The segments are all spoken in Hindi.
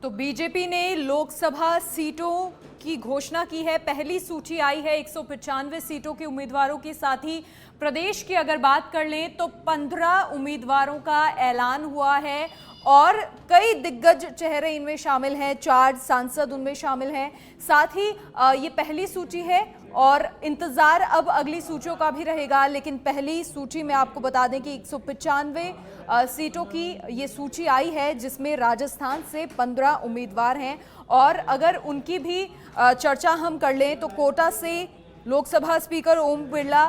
तो बीजेपी ने लोकसभा सीटों की घोषणा की है। पहली सूची आई है 195 सीटों के उम्मीदवारों के साथ ही प्रदेश की अगर बात कर लें तो 15 उम्मीदवारों का ऐलान हुआ है और कई दिग्गज चेहरे इनमें शामिल हैं, 4 सांसद उनमें शामिल हैं। साथ ही ये पहली सूची है और इंतजार अब अगली सूचियों का भी रहेगा, लेकिन पहली सूची में आपको बता दें कि 195 सीटों की ये सूची आई है जिसमें राजस्थान से 15 उम्मीदवार हैं। और अगर उनकी भी चर्चा हम कर लें तो कोटा से लोकसभा स्पीकर ओम बिरला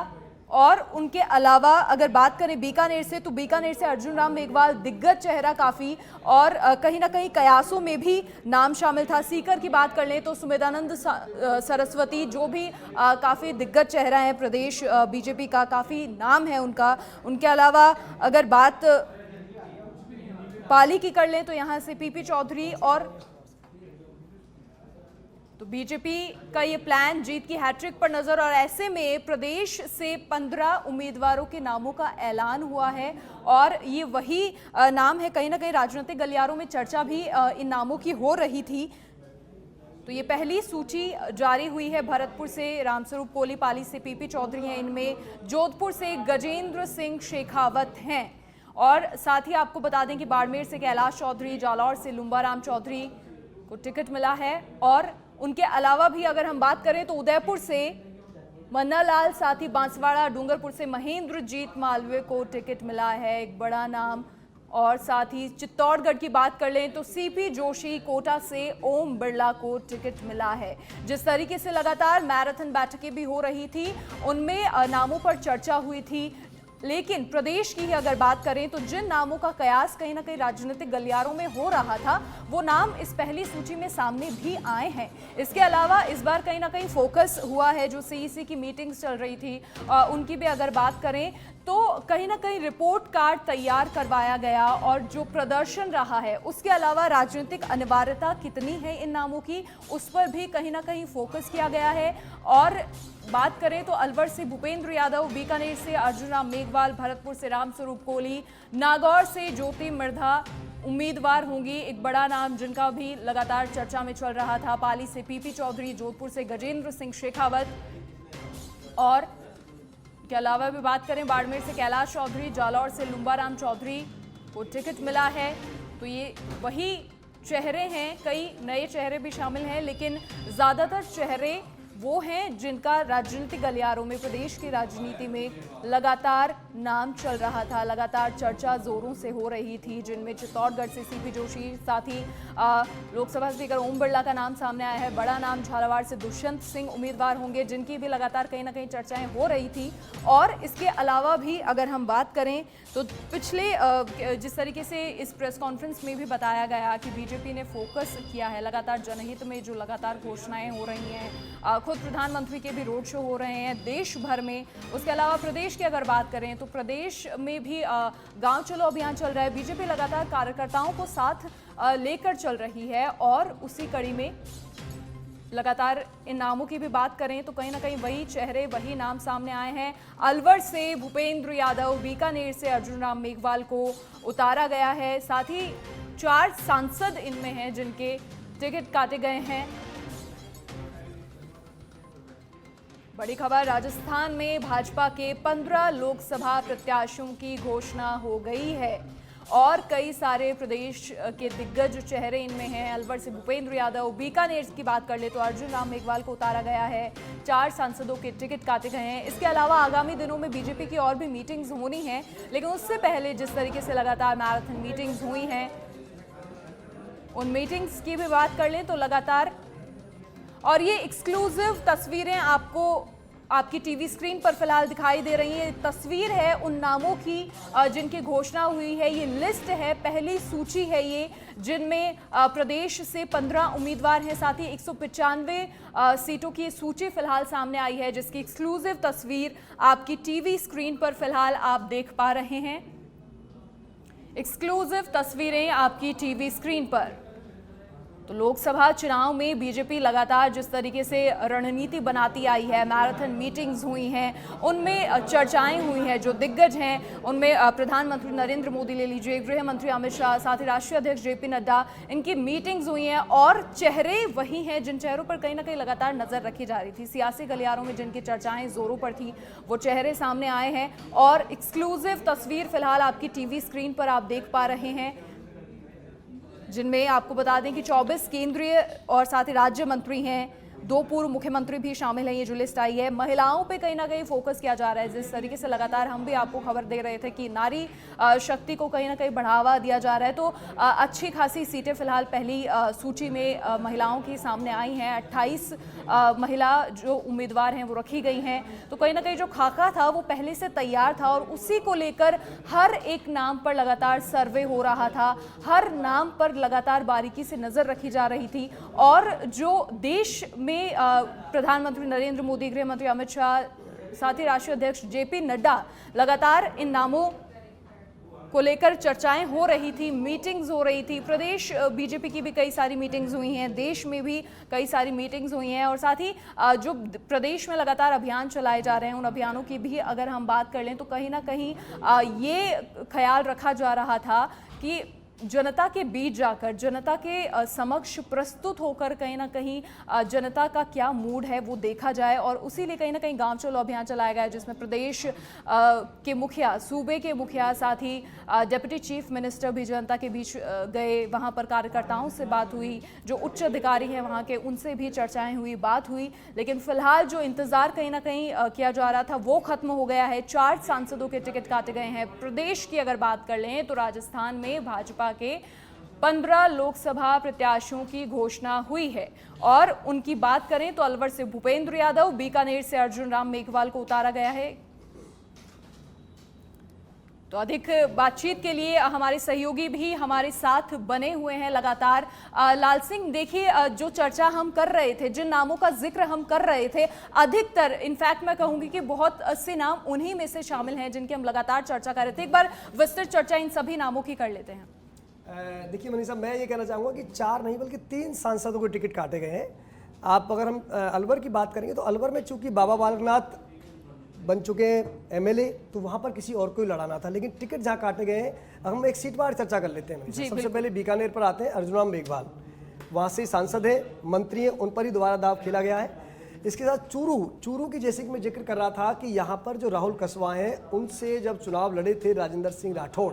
और उनके अलावा अगर बात करें बीकानेर से तो बीकानेर से अर्जुन राम मेघवाल दिग्गज चेहरा काफ़ी, और कहीं ना कहीं कयासों में भी नाम शामिल था। सीकर की बात कर लें तो सुमेधानंद सरस्वती जो भी काफ़ी दिग्गज चेहरा है प्रदेश बीजेपी का, काफ़ी नाम है उनका। उनके अलावा अगर बात पाली की कर लें तो यहाँ से पीपी चौधरी, और तो बीजेपी का ये प्लान जीत की हैट्रिक पर नजर। और ऐसे में प्रदेश से 15 उम्मीदवारों के नामों का ऐलान हुआ है और ये वही नाम है, कहीं ना कहीं राजनीतिक गलियारों में चर्चा भी इन नामों की हो रही थी। तो ये पहली सूची जारी हुई है। भरतपुर से रामस्वरूप कोली, पाली से पीपी चौधरी हैं इनमें, जोधपुर से गजेंद्र सिंह शेखावत हैं, और साथ ही आपको बता दें कि बाड़मेर से कैलाश चौधरी, जालौर से लुम्बाराम चौधरी को टिकट मिला है। और उनके अलावा भी अगर हम बात करें तो उदयपुर से मन्ना लाल, साथ ही बांसवाड़ा डूंगरपुर से महेंद्रजीत मालवीय को टिकट मिला है, एक बड़ा नाम। और साथ ही चित्तौड़गढ़ की बात कर लें तो सीपी जोशी, कोटा से ओम बिरला को टिकट मिला है। जिस तरीके से लगातार मैराथन बैठकें भी हो रही थी उनमें नामों पर चर्चा हुई थी, लेकिन प्रदेश की ही अगर बात करें तो जिन नामों का कयास कहीं ना कहीं राजनीतिक गलियारों में हो रहा था वो नाम इस पहली सूची में सामने भी आए हैं। इसके अलावा इस बार कहीं ना कहीं फोकस हुआ है, जो सीईसी की मीटिंग्स चल रही थी उनकी भी अगर बात करें तो कहीं ना कहीं रिपोर्ट कार्ड तैयार करवाया गया, और जो प्रदर्शन रहा है उसके अलावा राजनीतिक अनिवार्यता कितनी है इन नामों की उस पर भी कहीं ना कहीं फोकस किया गया है। और बात करें तो अलवर से भूपेंद्र यादव, बीकानेर से अर्जुन राम मेघवाल, भरतपुर से रामस्वरूप कोली, नागौर से ज्योति मिर्धा उम्मीदवार होंगी, एक बड़ा नाम जिनका भी लगातार चर्चा में चल रहा था। पाली से पीपी चौधरी, जोधपुर से गजेंद्र सिंह शेखावत, और के अलावा भी बात करें बाड़मेर से कैलाश चौधरी, जालौर से लुम्बाराम चौधरी को टिकट मिला है। तो ये वही चेहरे हैं, कई नए चेहरे भी शामिल हैं, लेकिन ज़्यादातर चेहरे वो हैं जिनका राजनीतिक गलियारों में, प्रदेश की राजनीति में लगातार नाम चल रहा था, लगातार चर्चा जोरों से हो रही थी, जिनमें चित्तौड़गढ़ से सीपी जोशी, साथ ही लोकसभा स्पीकर ओम बिरला का नाम सामने आया है। बड़ा नाम झालावाड़ से दुष्यंत सिंह उम्मीदवार होंगे, जिनकी भी लगातार कहीं ना कहीं चर्चाएं हो रही थी। और इसके अलावा भी अगर हम बात करें तो पिछले जिस तरीके से इस प्रेस कॉन्फ्रेंस में भी बताया गया कि बीजेपी ने फोकस किया है लगातार जनहित में, जो लगातार घोषणाएं हो रही हैं, खुद प्रधानमंत्री के भी रोड शो हो रहे हैं देश भर में। उसके अलावा प्रदेश की अगर बात करें तो प्रदेश में भी गांव चलो अभियान चल रहा है। बीजेपी लगातार कार्यकर्ताओं को साथ लेकर चल रही है, और उसी कड़ी में लगातार इन नामों की भी बात करें तो कहीं ना कहीं वही चेहरे, वही नाम सामने आए हैं। अलवर से भूपेंद्र यादव, बीकानेर से अर्जुन राम मेघवाल को उतारा गया है। साथ ही 4 सांसद इनमें हैं जिनके टिकट काटे गए हैं। बड़ी खबर, राजस्थान में भाजपा के 15 लोकसभा प्रत्याशियों की घोषणा हो गई है और कई सारे प्रदेश के दिग्गज चेहरे इनमें हैं। अलवर से भूपेंद्र यादव, बीकानेर की बात कर ले तो अर्जुन राम मेघवाल को उतारा गया है, 4 सांसदों के टिकट काटे गए हैं। इसके अलावा आगामी दिनों में बीजेपी की और भी मीटिंग्स होनी हैं, लेकिन उससे पहले जिस तरीके से लगातार मैराथन मीटिंग्स हुई हैं उन मीटिंग्स की भी बात कर लें तो लगातार, और ये एक्सक्लूसिव तस्वीरें आपको आपकी टीवी स्क्रीन पर फिलहाल दिखाई दे रही है। तस्वीर है उन नामों की जिनकी घोषणा हुई है, ये लिस्ट है, पहली सूची है ये, जिनमें प्रदेश से 15 उम्मीदवार हैं। साथ ही 195 सीटों की सूची फिलहाल सामने आई है, जिसकी एक्सक्लूसिव तस्वीर आपकी टीवी स्क्रीन पर फिलहाल आप देख पा रहे हैं। एक्सक्लूसिव तस्वीरें आपकी टीवी स्क्रीन पर। तो लोकसभा चुनाव में बीजेपी लगातार जिस तरीके से रणनीति बनाती आई है, मैराथन मीटिंग्स हुई हैं, उनमें चर्चाएं हुई हैं, जो दिग्गज हैं उनमें प्रधानमंत्री नरेंद्र मोदी ले लीजिए, गृह मंत्री अमित शाह, साथ ही राष्ट्रीय अध्यक्ष जेपी नड्डा, इनकी मीटिंग्स हुई हैं और चेहरे वही हैं जिन चेहरों पर कहीं ना कहीं लगातार नजर रखी जा रही थी। सियासी गलियारों में जिनकी चर्चाएं जोरों पर थी वो चेहरे सामने आए हैं और एक्सक्लूसिव तस्वीर फिलहाल आपकी टीवी स्क्रीन पर आप देख पा रहे हैं, जिनमें आपको बता दें कि 24 केंद्रीय और साथ ही राज्य मंत्री हैं, 2 पूर्व मुख्यमंत्री भी शामिल हैं। ये जो लिस्ट आई है, महिलाओं पे कहीं ना कहीं फोकस किया जा रहा है। जिस तरीके से लगातार हम भी आपको खबर दे रहे थे कि नारी शक्ति को कहीं ना कहीं बढ़ावा दिया जा रहा है, तो अच्छी खासी सीटें फिलहाल पहली सूची में महिलाओं के सामने आई हैं। 28 महिला जो उम्मीदवार हैं वो रखी गई हैं। तो कहीं ना कहीं जो खाका था वो पहले से तैयार था और उसी को लेकर हर एक नाम पर लगातार सर्वे हो रहा था, हर नाम पर लगातार बारीकी से नजर रखी जा रही थी। और जो देश में प्रधानमंत्री नरेंद्र मोदी, गृह मंत्री अमित शाह, साथ ही राष्ट्रीय अध्यक्ष जेपी नड्डा, लगातार इन नामों को लेकर चर्चाएं हो रही थी, मीटिंग्स हो रही थी। प्रदेश बीजेपी की भी कई सारी मीटिंग्स हुई हैं, देश में भी कई सारी मीटिंग्स हुई हैं और साथ ही जो प्रदेश में लगातार अभियान चलाए जा रहे हैं उन अभियानों की भी अगर हम बात कर लें तो कहीं ना कहीं ये ख्याल रखा जा रहा था कि जनता के बीच जाकर, जनता के समक्ष प्रस्तुत होकर कहीं ना कहीं जनता का क्या मूड है वो देखा जाए। और उसी लिए कहीं ना कहीं गांव चलो अभियान चलाया गया है, जिसमें प्रदेश के मुखिया, सूबे के मुखिया, साथ ही डिप्टी चीफ मिनिस्टर भी जनता के बीच गए, वहां पर कार्यकर्ताओं से बात हुई, जो उच्च अधिकारी हैं वहां के उनसे भी चर्चाएं हुई, बात हुई। लेकिन फिलहाल जो इंतजार कहीं ना कहीं किया जा रहा था वो खत्म हो गया है। 4 सांसदों के टिकट काटे गए हैं। प्रदेश की अगर बात कर लें तो राजस्थान में भाजपा के 15 लोकसभा प्रत्याशियों की घोषणा हुई है और उनकी बात करें तो अलवर से भूपेंद्र यादव, बीकानेर से अर्जुन राम मेघवाल को उतारा गया है। तो अधिक बातचीत के लिए हमारे सहयोगी भी हमारे साथ बने हुए हैं लगातार। लाल सिंह, देखिए जो चर्चा हम कर रहे थे, जिन नामों का जिक्र हम कर रहे थे, अधिकतर इनफैक्ट मैं कहूंगी कि बहुत से नाम उन्हीं में से शामिल हैं जिनकी हम लगातार चर्चा कर रहे थे। एक बार विस्तृत चर्चा इन सभी नामों की कर लेते हैं। देखिए मनीषा, मैं ये कहना चाहूँगा कि 4 नहीं बल्कि 3 सांसदों को टिकट काटे गए हैं। आप अगर हम अलवर की बात करेंगे तो अलवर में चूंकि बाबा बालकनाथ बन चुके हैं एमएलए, तो वहाँ पर किसी और को ही लड़ाना था, लेकिन टिकट जहाँ काटे गए हैं, हम एक सीट पर चर्चा कर लेते हैं। सबसे पहले बीकानेर पर आते हैं। अर्जुन राम मेघवाल वहाँ से सांसद है, मंत्री है, उन पर ही दोबारा दाव खेला गया है। इसके साथ चूरू की जैसे कि मैं जिक्र कर रहा था कि यहाँ पर जो राहुल कसवा हैं, उनसे जब चुनाव लड़े थे राजेंद्र सिंह राठौड़,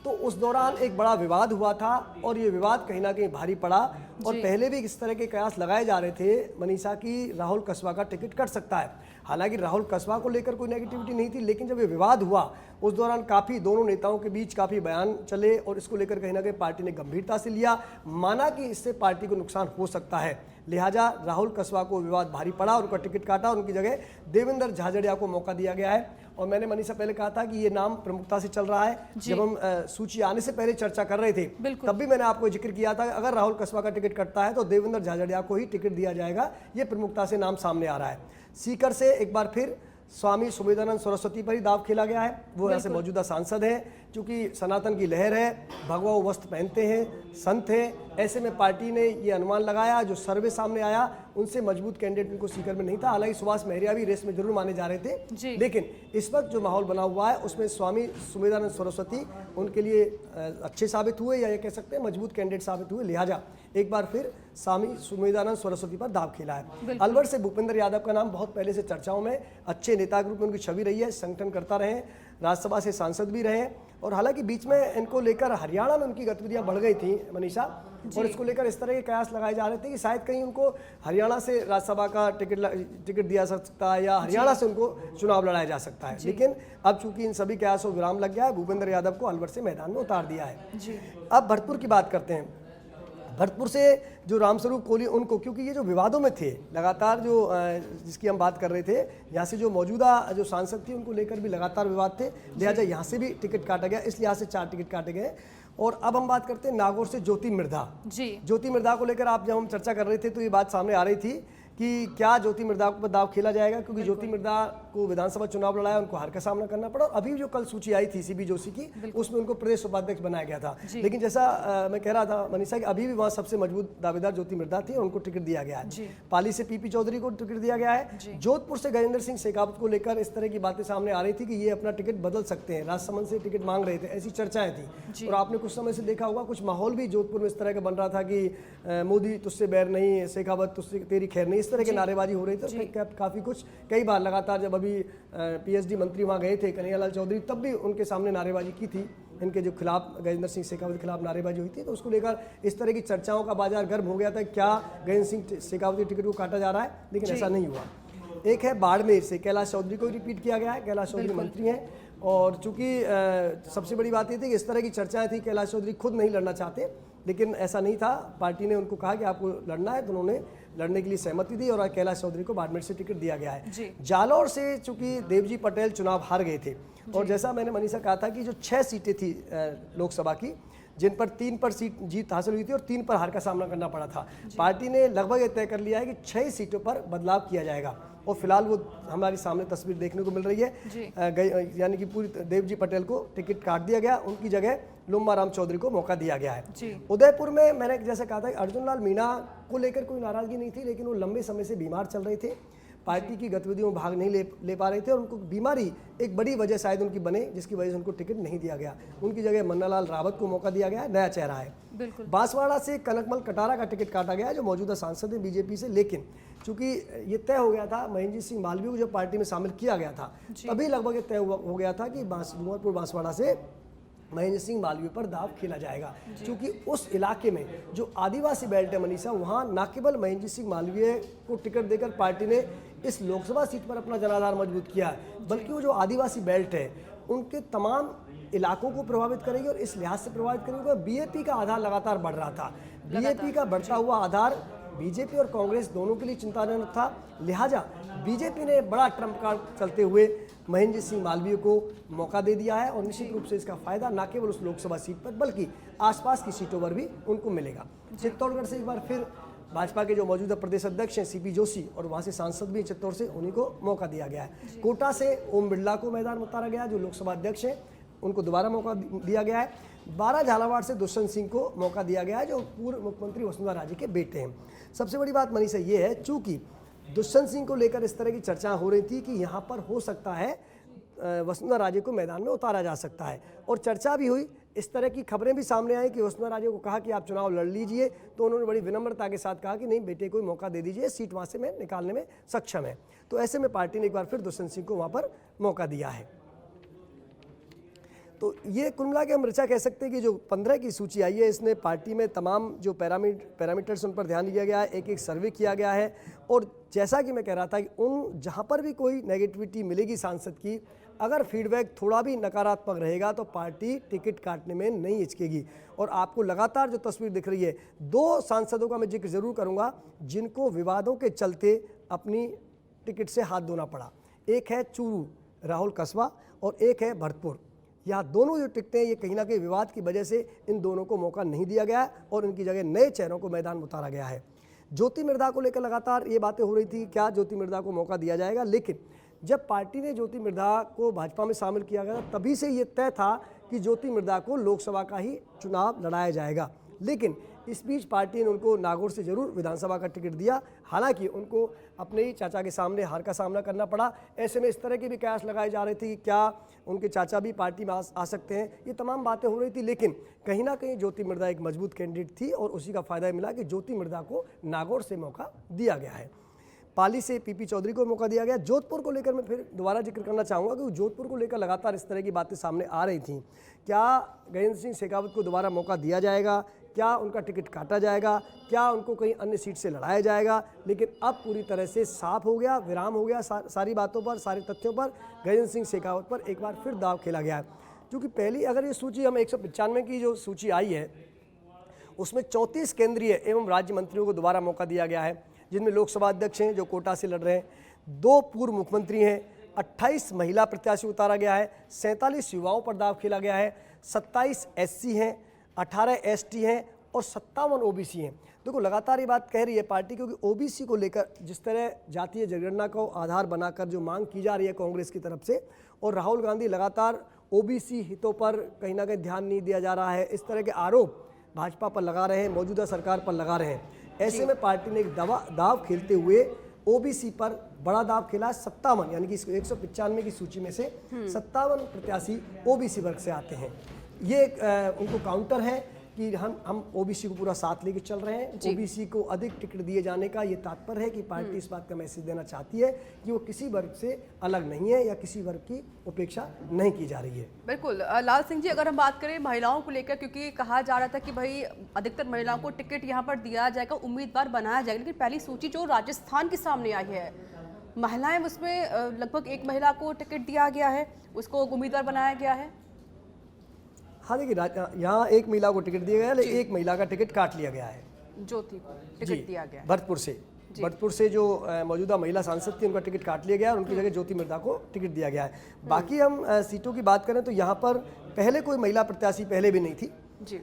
तो उस दौरान एक बड़ा विवाद हुआ था और ये विवाद कहीं ना कहीं भारी पड़ा। और पहले भी इस तरह के कयास लगाए जा रहे थे मनीषा की राहुल कसवा का टिकट कट सकता है। हालांकि राहुल कसवा को लेकर कोई नेगेटिविटी नहीं थी, लेकिन जब ये विवाद हुआ उस दौरान काफ़ी दोनों नेताओं के बीच काफ़ी बयान चले और इसको लेकर कहीं ना कहीं पार्टी ने गंभीरता से लिया, माना कि इससे पार्टी को नुकसान हो सकता है। लिहाजा राहुल कसवा को विवाद भारी पड़ा और उनका टिकट काटा और उनकी जगह देवेंद्र झाझड़िया को मौका दिया गया है। और मैंने मनीषा पहले कहा था कि ये नाम प्रमुखता से चल रहा है। जब हम सूची आने से पहले चर्चा कर रहे थे तब भी मैंने आपको जिक्र किया था अगर राहुल कसवा का टिकट कटता है तो देवेंद्र झाझड़िया को ही टिकट दिया जाएगा। ये प्रमुखता से नाम सामने आ रहा है। सीकर से एक बार फिर स्वामी सुमेधानंद सरस्वती पर ही दाव खेला गया है। वो यहाँ से मौजूदा सांसद हैं, क्योंकि सनातन की लहर है, भगवा वस्त्र पहनते हैं, संत हैं। ऐसे में पार्टी ने ये अनुमान लगाया, जो सर्वे सामने आया उनसे मजबूत कैंडिडेट उनको सीकर में नहीं था। हालांकि सुभाष महरिया भी रेस में जरूर माने जा रहे थे, लेकिन इस वक्त जो माहौल बना हुआ है उसमें स्वामी सुमेधानंद सरस्वती उनके लिए अच्छे साबित हुए, या ये कह सकते हैं मजबूत कैंडिडेट साबित हुए। लिहाजा एक बार फिर स्वामी सुमेधानंद सरस्वती पर दाव खेला है। अलवर से भूपेंद्र यादव का नाम बहुत पहले से चर्चाओं में, अच्छे नेता के रूप में उनकी छवि रही है, संगठन करता रहे, राज्यसभा से सांसद भी रहे। और हालांकि बीच में इनको लेकर हरियाणा में उनकी गतिविधियां बढ़ गई थी मनीषा, और इसको लेकर इस तरह के कयास लगाए जा रहे थे कि शायद कहीं उनको हरियाणा से राज्यसभा का टिकट दिया जा सकता है या हरियाणा से उनको चुनाव लड़ाया जा सकता है। लेकिन अब चूंकि इन सभी कयासों विराम लग गया है, भूपेंद्र यादव को अलवर से मैदान में उतार दिया है। अब भरतपुर की बात करते हैं। भरतपुर से जो रामस्वरूप कोहली, उनको क्योंकि ये जो विवादों में थे लगातार, जो जिसकी हम बात कर रहे थे, यहाँ से जो मौजूदा जो सांसद थी उनको लेकर भी लगातार विवाद थे, लिहाजा यहाँ से भी टिकट काटा गया। इस लिहाज से 4 टिकट काटे गए। और अब हम बात करते हैं नागौर से ज्योति मिर्धा। ज्योति मिर्धा को लेकर आप जब हम चर्चा कर रहे थे तो ये बात सामने आ रही थी कि क्या ज्योति मृदा पर दाव खेला जाएगा, क्योंकि ज्योति मृदा को विधानसभा चुनाव लड़ाया, उनको हार का सामना करना पड़ा। और अभी जो कल सूची आई थी सीबी जोशी की, उसमें उनको प्रदेश उपाध्यक्ष बनाया गया था। लेकिन जैसा मैं कह रहा था मनीषा कि अभी भी वहाँ सबसे मजबूत दावेदार ज्योति मृदा थी और उनको टिकट दिया गया है। पाली से पीपी चौधरी को टिकट दिया गया है। जोधपुर से गजेंद्र सिंह शेखावत को लेकर इस तरह की बातें सामने आ रही थी कि ये अपना टिकट बदल सकते हैं, राजसमंद से टिकट मांग रहे थे, ऐसी चर्चाएं थी। और आपने कुछ समय से देखा होगा कुछ माहौल भी जोधपुर में इस तरह का बन रहा था कि मोदी तुझसे बैर नहीं, शेखावत तुझसे तेरी खैर नहीं, इस तरह की नारेबाजी हो रही थी। काफी कुछ कई बार लगातार जब अभी पीएचडी मंत्री वहाँ गए थे कन्हैयालाल चौधरी, तब भी उनके सामने नारेबाजी की थी, इनके जो खिलाफ गजेंद्र सिंह शेखावत के खिलाफ नारेबाजी हुई थी। तो उसको लेकर इस तरह की चर्चाओं का बाजार गर्म हो गया था, क्या गजेंद्र सिंह शेखावत की टिकट को काटा जा रहा है, लेकिन ऐसा नहीं हुआ। एक है बाड़मेर से कैलाश चौधरी को रिपीट किया गया है। कैलाश चौधरी मंत्री हैं और चूंकि सबसे बड़ी बात ये थी कि इस तरह की चर्चाएं थी, कैलाश चौधरी खुद नहीं लड़ना चाहते, लेकिन ऐसा नहीं था। पार्टी ने उनको कहा कि आपको लड़ना है, तो उन्होंने लड़ने के लिए सहमति दी और कैलाश चौधरी को बाड़मेर से टिकट दिया गया है। जालौर से चूंकि देवजी पटेल चुनाव हार गए थे और जैसा मैंने मनीषा कहा था कि जो 6 सीटें थी लोकसभा की, जिन पर 3 पर सीट जीत हासिल हुई थी और 3 पर हार का सामना करना पड़ा था, पार्टी ने लगभग ये तय कर लिया है कि 6 सीटों पर बदलाव किया जाएगा। और फिलहाल वो हमारी सामने तस्वीर देखने को मिल रही है, यानी कि पूरी देवजी पटेल को टिकट काट दिया गया, उनकी जगह लुम्बाराम चौधरी को मौका दिया गया है। उदयपुर में मैंने जैसे कहा था अर्जुन लाल मीणा को लेकर कोई नाराजगी नहीं थी, लेकिन वो लंबे समय से बीमार चल रहे थे, पार्टी की गतिविधियों में भाग नहीं ले पा रहे थे और उनको बीमारी एक बड़ी वजह शायद उनकी बने, जिसकी वजह से उनको टिकट नहीं दिया गया। उनकी जगह मन्नालाल रावत को मौका दिया गया है, नया चेहरा है। बांसवाड़ा से कनकमल कटारा का टिकट काटा गया है, जो मौजूदा सांसद है बीजेपी से, लेकिन चूंकि ये तय हो गया था महेंद्र सिंह मालवीय को जब पार्टी में शामिल किया गया था, तभी लगभग ये तय हो गया था कि डूंगरपुर बांसवाड़ा से महेंद्र सिंह मालवीय पर दाव खेला जाएगा, क्योंकि उस इलाके में जो आदिवासी बेल्ट है मनीषा, वहाँ न केवल महेंद्र सिंह मालवीय को टिकट देकर पार्टी ने इस लोकसभा सीट पर अपना जनाधार मजबूत किया है, बल्कि वो जो आदिवासी बेल्ट है उनके तमाम इलाकों को प्रभावित करेगी और इस लिहाज से प्रभावित करेगी। बीजेपी का आधार लगातार बढ़ रहा था, बीजेपी का बढ़ता हुआ आधार बीजेपी और कांग्रेस दोनों के लिए चिंताजनक था। लिहाजा बीजेपी ने बड़ा ट्रम्प कार्ड चलते हुए महेंद्र सिंह मालवीय को मौका दे दिया है और निश्चित रूप से इसका फायदा न केवल उस लोकसभा सीट पर बल्कि आसपास की सीटों पर भी उनको मिलेगा। चित्तौड़गढ़ से एक बार फिर भाजपा के जो मौजूदा प्रदेश अध्यक्ष हैं सीपी जोशी और वहाँ से सांसद भी चित्तौड़ से, उन्हीं को मौका दिया गया है। कोटा से ओम बिरला को मैदान में उतारा गया, जो लोकसभा अध्यक्ष हैं, उनको दोबारा मौका दिया गया है। 12 झालावाड़ से दुष्यंत सिंह को मौका दिया गया है, जो पूर्व मुख्यमंत्री वसुंधरा राजे के बेटे हैं। सबसे बड़ी बात मनीषा ये है, चूंकि दुष्यंत सिंह को लेकर इस तरह की चर्चा हो रही थी कि यहाँ पर हो सकता है वसुंधरा राजे को मैदान में उतारा जा सकता है, और चर्चा भी हुई, इस तरह की खबरें भी सामने आई कि वसुंधरा राजे को कहा कि आप चुनाव लड़ लीजिए, तो उन्होंने बड़ी विनम्रता के साथ कहा कि नहीं, बेटे को मौका दे दीजिए, सीट वहाँ से मैं निकालने में सक्षम है। तो ऐसे में पार्टी ने एक बार फिर दुष्यंत सिंह को वहाँ पर मौका दिया है। तो ये कुल मिला के हम ऋचा कह सकते हैं कि जो 15 की सूची आई है, इसने पार्टी में तमाम जो पैरामीटर्स उन पर ध्यान दिया गया है, एक एक सर्वे किया गया है, और जैसा कि मैं कह रहा था कि उन जहाँ पर भी कोई नेगेटिविटी मिलेगी सांसद की, अगर फीडबैक थोड़ा भी नकारात्मक रहेगा तो पार्टी टिकट काटने में नहीं हिचकेगी। और आपको लगातार जो तस्वीर दिख रही है, 2 सांसदों का मैं जिक्र जरूर करूँगा जिनको विवादों के चलते अपनी टिकट से हाथ धोना पड़ा। एक है चूरू राहुल कस्बा और एक है भरतपुर। यहाँ दोनों जो टिकटें, ये कहीं ना कहीं विवाद की वजह से इन दोनों को मौका नहीं दिया गया है और इनकी जगह नए चेहरों को मैदान में उतारा गया है। ज्योति मिर्धा को लेकर लगातार ये बातें हो रही थी, क्या ज्योति मिर्धा को मौका दिया जाएगा, लेकिन जब पार्टी ने ज्योति मिर्धा को भाजपा में शामिल किया गया तभी से ये तय था कि ज्योति मिर्धा को लोकसभा का ही चुनाव लड़ाया जाएगा। लेकिन इस बीच पार्टी ने उनको नागौर से जरूर विधानसभा का टिकट दिया, हालांकि उनको अपने ही चाचा के सामने हार का सामना करना पड़ा। ऐसे में इस तरह की भी कयास लगाई जा रही थी कि क्या उनके चाचा भी पार्टी में आ सकते हैं, ये तमाम बातें हो रही थी। लेकिन कहीं ना कहीं ज्योति मिर्धा एक मजबूत कैंडिडेट थी और उसी का फायदा मिला कि ज्योति मिर्धा को नागौर से मौका दिया गया है। पाली से पीपी चौधरी को मौका दिया गया। जोधपुर को लेकर मैं फिर दोबारा जिक्र करना चाहूँगा कि जोधपुर को लेकर लगातार इस तरह की बातें सामने आ रही थी। क्या गजेंद्र सिंह शेखावत को दोबारा मौका दिया जाएगा, क्या उनका टिकट काटा जाएगा, क्या उनको कहीं अन्य सीट से लड़ाया जाएगा, लेकिन अब पूरी तरह से साफ हो गया, विराम हो गया सारी बातों पर, सारे तथ्यों पर। गजेंद्र सिंह शेखावत पर एक बार फिर दाव खेला गया है, क्योंकि पहली अगर ये सूची हम 195 की जो सूची आई है उसमें 34 केंद्रीय एवं राज्य मंत्रियों को दोबारा मौका दिया गया है, जिनमें लोकसभा अध्यक्ष हैं जो कोटा से लड़ रहे हैं, 2 पूर्व मुख्यमंत्री हैं, 28 महिला प्रत्याशी उतारा गया है, 47 युवाओं पर दाव खेला गया है, 27 SC हैं, 18 ST हैं और 57 ओबीसी हैं। देखो लगातार ये बात कह रही है पार्टी, क्योंकि ओबीसी को लेकर जिस तरह जातीय जनगणना को आधार बनाकर जो मांग की जा रही है कांग्रेस की तरफ से, और राहुल गांधी लगातार ओबीसी हितों पर कहीं ना कहीं ध्यान नहीं दिया जा रहा है, इस तरह के आरोप भाजपा पर लगा रहे हैं, मौजूदा सरकार पर लगा रहे हैं। ऐसे में पार्टी ने एक दाव खेलते हुए ओबीसी पर बड़ा दाव खेला। 57 यानी कि 195 की सूची में से 57 प्रत्याशी ओबीसी वर्ग से आते हैं। ये उनको काउंटर है कि हम ओबीसी को पूरा साथ लेके चल रहे हैं। ओबीसी को अधिक टिकट दिए जाने का ये तात्पर्य है कि पार्टी इस बात का मैसेज देना चाहती है कि वो किसी वर्ग से अलग नहीं है या किसी वर्ग की उपेक्षा नहीं की जा रही है। बिल्कुल लाल सिंह जी, अगर हम बात करें महिलाओं को लेकर, क्योंकि कहा जा रहा था कि भाई अधिकतर महिलाओं को टिकट यहाँ पर दिया जाएगा, उम्मीदवार बनाया जाएगा, लेकिन पहली सूची जो राजस्थान के सामने आई है, महिलाएं उसमें लगभग एक महिला को टिकट दिया गया है, उसको उम्मीदवार बनाया गया है। हाँ देखिए, यहाँ एक महिला को टिकट दिया गया है, लेकिन एक महिला का टिकट काट लिया गया है, ज्योति को टिकट दिया गया है भरतपुर से जो मौजूदा महिला सांसद थी उनका टिकट काट लिया गया और उनकी जगह ज्योति मिर्धा को टिकट दिया गया है। बाकी हम सीटों की बात करें तो यहाँ पर पहले कोई महिला प्रत्याशी पहले भी नहीं थी,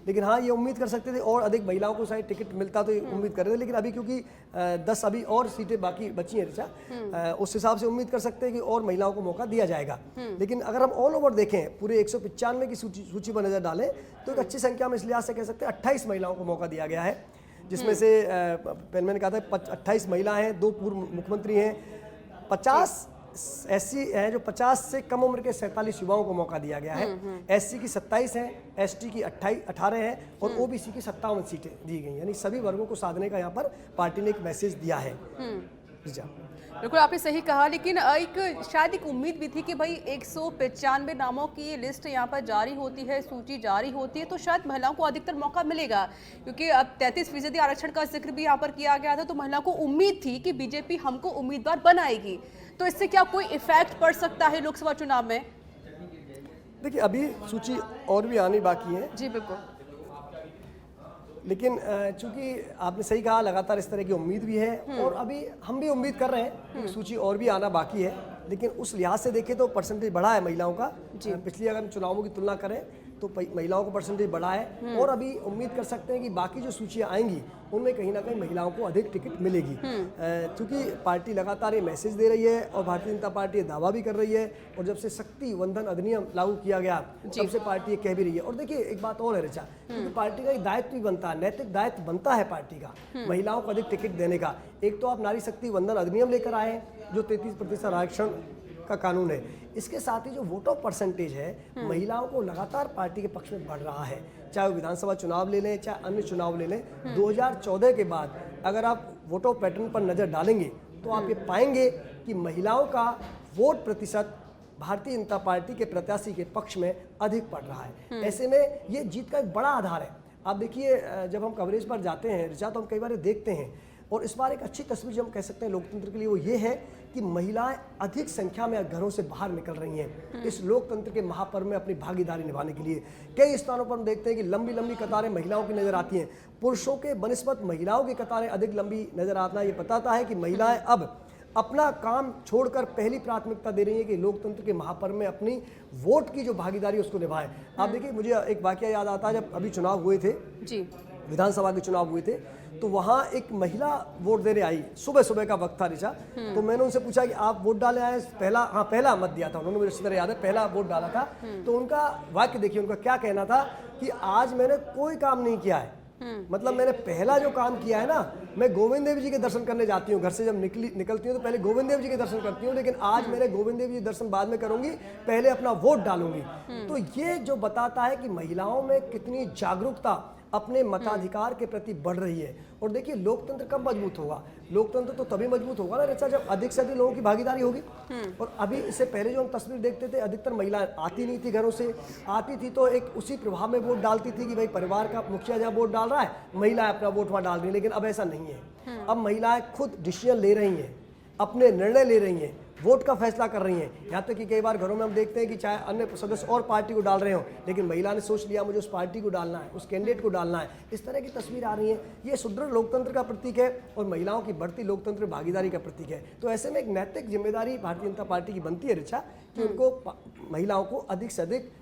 लेकिन हाँ ये उम्मीद कर सकते थे और अधिक महिलाओं को शायद टिकट मिलता तो उम्मीद कर रहे थे, लेकिन अभी क्योंकि 10 अभी और सीटें बाकी बची हैं ऋचा, उस हिसाब से उम्मीद कर सकते हैं कि और महिलाओं को मौका दिया जाएगा। लेकिन अगर हम ऑल ओवर देखें, पूरे 195 की सूची पर नजर डालें तो एक अच्छी संख्या में इस लिहाज से कह सकते हैं 28 महिलाओं को मौका दिया गया है, जिसमें से मैंने कहा था 28 महिला हैं, 2 पूर्व मुख्यमंत्री हैं, 50 एससी हैं जो 50 से कम उम्र के 47 युवाओं को मौका दिया गया है, एससी की 27 हैं, एसटी की 18 हैं और ओबीसी की 57 सीटें दी गई, यानी सभी वर्गों को साधने का यहाँ पर पार्टी ने एक मैसेज दिया है। बिल्कुल आपने सही कहा, लेकिन एक शायद एक उम्मीद भी थी कि भाई 195 नामों की लिस्ट यहाँ पर जारी होती है, सूची जारी होती है, तो शायद महिलाओं को अधिकतर मौका मिलेगा, क्योंकि अब 33% आरक्षण का जिक्र भी यहाँ पर किया गया था, तो महिलाओं को उम्मीद थी कि बीजेपी हमको उम्मीदवार बनाएगी। तो इससे क्या कोई इफेक्ट पड़ सकता है लोकसभा चुनाव में? देखिए अभी सूची और भी आनी बाकी है। जी बिल्कुल, लेकिन चूंकि आपने सही कहा, लगातार इस तरह की उम्मीद भी है और अभी हम भी उम्मीद कर रहे हैं कि सूची और भी आना बाकी है, लेकिन उस लिहाज से देखें तो परसेंटेज बढ़ा है महिलाओं का। पिछली अगर हम चुनावों की तुलना करें तो महिलाओं का परसेंटेज बढ़ा है और अभी उम्मीद कर सकते हैं कि बाकी जो सूचियां आएंगी उनमें कहीं ना कहीं महिलाओं को अधिक टिकट मिलेगी, क्योंकि पार्टी लगातार ये मैसेज दे रही है और भारतीय जनता पार्टी ये दावा भी कर रही है, और जब से शक्ति वंदन अधिनियम लागू किया गया तब से पार्टी ये कह भी रही है। और देखिए एक बात और है ऋचा, क्योंकि पार्टी का एक दायित्व भी बनता है, नैतिक दायित्व बनता है पार्टी का महिलाओं को अधिक टिकट देने का। एक तो आप नारी शक्ति वंदन अधिनियम लेकर आए जो 33% आरक्षण का कानून है, इसके साथ ही जो वोट ऑफ परसेंटेज है महिलाओं को लगातार पार्टी के पक्ष में बढ़ रहा है, चाहे वो विधानसभा चुनाव ले लें चाहे अन्य चुनाव ले लें। 2014 के बाद अगर आप वोट ऑफ पैटर्न पर नजर डालेंगे तो आप ये पाएंगे कि महिलाओं का वोट प्रतिशत भारतीय जनता पार्टी के प्रत्याशी के पक्ष में अधिक पड़ रहा है। ऐसे में ये जीत का एक बड़ा आधार है। आप देखिए जब हम कवरेज पर जाते हैं ऋचा तो हम कई बार देखते हैं, और इस बार एक अच्छी तस्वीर जो हम कह सकते हैं लोकतंत्र के लिए वो ये है कि महिलाएं अधिक संख्या में घरों से बाहर निकल रही हैं इस लोकतंत्र के महापर्व में अपनी भागीदारी निभाने के लिए। कई स्थानों पर हम देखते हैं कि लंबी लंबी कतारें महिलाओं की नजर आती हैं, पुरुषों के बनिस्बत महिलाओं की कतारें अधिक लंबी नजर आना ये बताता है कि महिलाएं अब अपना काम छोड़कर पहली प्राथमिकता दे रही है कि लोकतंत्र के महापर्व में अपनी वोट की जो भागीदारी उसको निभाएं। आप देखिए मुझे एक वाकया याद आता है, जब अभी चुनाव हुए थे विधानसभा के चुनाव हुए थे तो वहाँ एक महिला वोट देने आई, सुबह सुबह का वक्त था ऋचा, तो मैंने उनसे पूछा कि आप वोट डाले आए? पहला मत दिया था उन्होंने, मुझे अच्छी तरह याद है, पहला वोट डाला था। तो उनका वाक्य देखिए, उनका क्या कहना था कि आज मैंने कोई काम नहीं किया है, मतलब मैंने पहला जो काम किया है ना, मैं गोविंद देव जी के दर्शन करने जाती हूँ, घर से जब निकलती हूँ तो पहले गोविंद देव जी के दर्शन करती हूँ, लेकिन आज मैंने गोविंद देव जी के दर्शन बाद में करूंगी, पहले अपना वोट डालूंगी। तो ये जो बताता है कि महिलाओं में कितनी जागरूकता अपने मताधिकार के प्रति बढ़ रही है। और देखिए लोकतंत्र कब मजबूत होगा? लोकतंत्र तो तभी मजबूत होगा ना ऋचा जब अधिक से अधिक लोगों की भागीदारी होगी। और अभी इससे पहले जो हम तस्वीर देखते थे, अधिकतर महिलाएं आती नहीं थी, घरों से आती थी तो एक उसी प्रभाव में वोट डालती थी कि भाई परिवार का मुखिया जहाँ वोट डाल रहा है महिलाएं अपना वोट वहाँ डाल रही है। लेकिन अब ऐसा नहीं है, अब महिलाएं खुद डिसीजन ले रही हैं, अपने निर्णय ले रही हैं, वोट का फैसला कर रही हैं। यहाँ तक कि कई बार घरों में हम देखते हैं कि चाहे अन्य सदस्य और पार्टी को डाल रहे हो, लेकिन महिला ने सोच लिया मुझे उस पार्टी को डालना है, उस कैंडिडेट को डालना है। इस तरह की तस्वीर आ रही है। ये सुदृढ़ लोकतंत्र का प्रतीक है और महिलाओं की बढ़ती लोकतंत्र भागीदारी का प्रतीक है। तो ऐसे में एक नैतिक जिम्मेदारी भारतीय जनता पार्टी की बनती है ऋचा कि उनको महिलाओं को अधिक से अधिक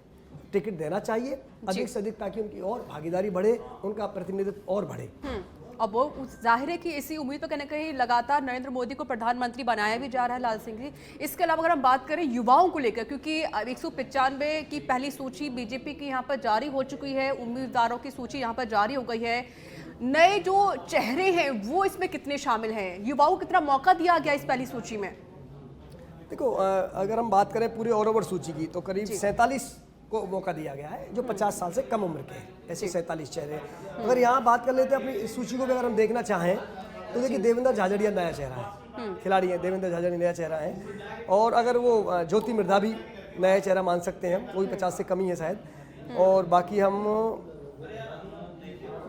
टिकट देना चाहिए अधिक से अधिक, ताकि उनकी और भागीदारी बढ़े, उनका प्रतिनिधित्व और बढ़े। और वो जाहिर है कि इसी उम्मीद पर कहीं ना कहीं लगातार नरेंद्र मोदी को प्रधानमंत्री बनाया भी जा रहा है लाल सिंह जी। इसके अलावा अगर हम बात करें युवाओं को लेकर, क्योंकि 195 की पहली सूची बीजेपी की यहाँ पर जारी हो चुकी है, उम्मीदवारों की सूची यहाँ पर जारी हो गई है, नए जो चेहरे हैं वो इसमें कितने शामिल हैं, युवाओं को कितना मौका दिया गया इस पहली सूची में? देखो, अगर हम बात करें पूरे ऑल ओवर सूची की तो करीब 47 को मौका दिया गया है जो 50 साल से कम उम्र के हैं, ऐसे 47 चेहरे। अगर यहाँ बात कर लेते हैं अपनी इस सूची को भी अगर हम देखना चाहें तो देखिए देवेंद्र झाझड़िया नया चेहरा है, खिलाड़ी है देवेंद्र झाझड़िया नया चेहरा है, और अगर वो ज्योति मिर्धा भी नया चेहरा मान सकते हैं, वो भी 50 से कम ही है शायद। और